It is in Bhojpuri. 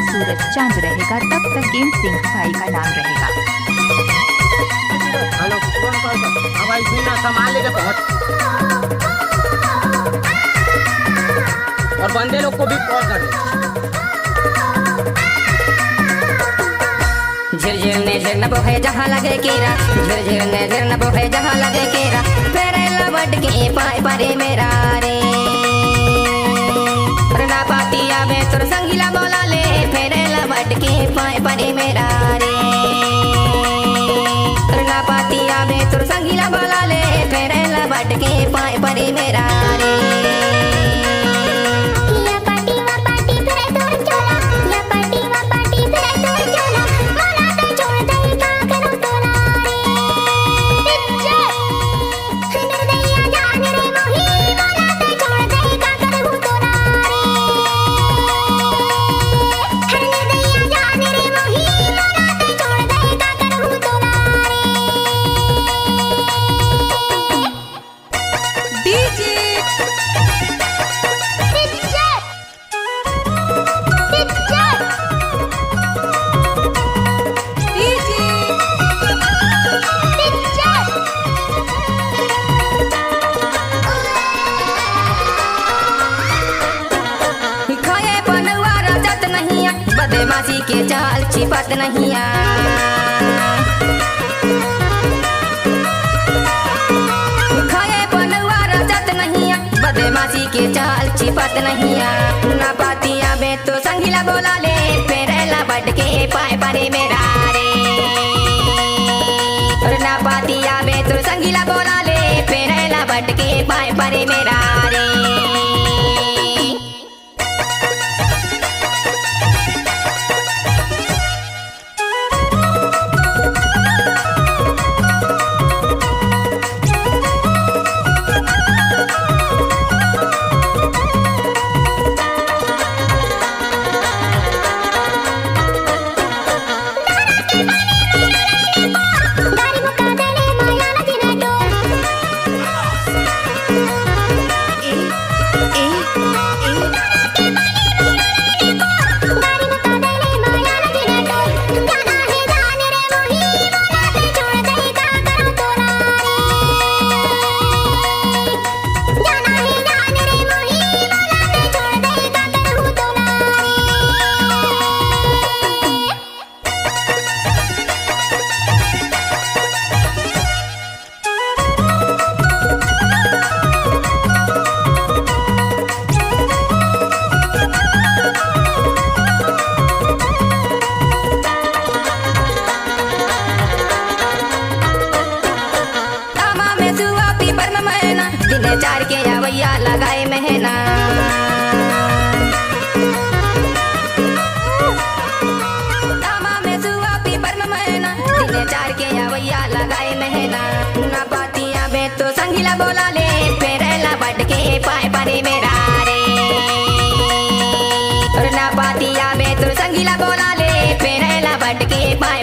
सूरज चांद रहेगा तब तक गेम सिंह भाई का नाम रहेगा। हेलो हाँ भाई सुन ना, सामान लेके पहुंच और बंदे लोग को भी कॉल कर दे। झिरझिर ने झिर न बोहे जहाँ लगे केरा, झिरझिर ने झिर न बोहे जहाँ लगे केरा, फेरे लवट के पाए परे मेरा रे ना पाती आवे तुर संगीला बोला ले, फेरे लवट के पाए परे मेरा रे ना पाती आवे तुर संगीला बोला ले, फेरे लवट के पाए परे मेरा रे। बदमाशी के चाल छिपत नहीं खाए पनवा रचत नहीं, बदमाशी के चाल छिपत नहीं ना पाती आवे तो संगीला बोला ले, फेरेला बट के पाए परे मेरा रे ना पाती आवे तो संगीला बोला ले, फेरेला बट के पाए परे मेरा रे। चार के आवैया लगाए महीना दामा में सुआ पीपर में महीना, दिने चार के आवैया लगाए महीना ना पाती आवे तो संगीला बोला ले, फेरेला बट के पाए परे मेरा रे ना पाती आवे तो संगीला बोला ले, फेरेला बट के पाए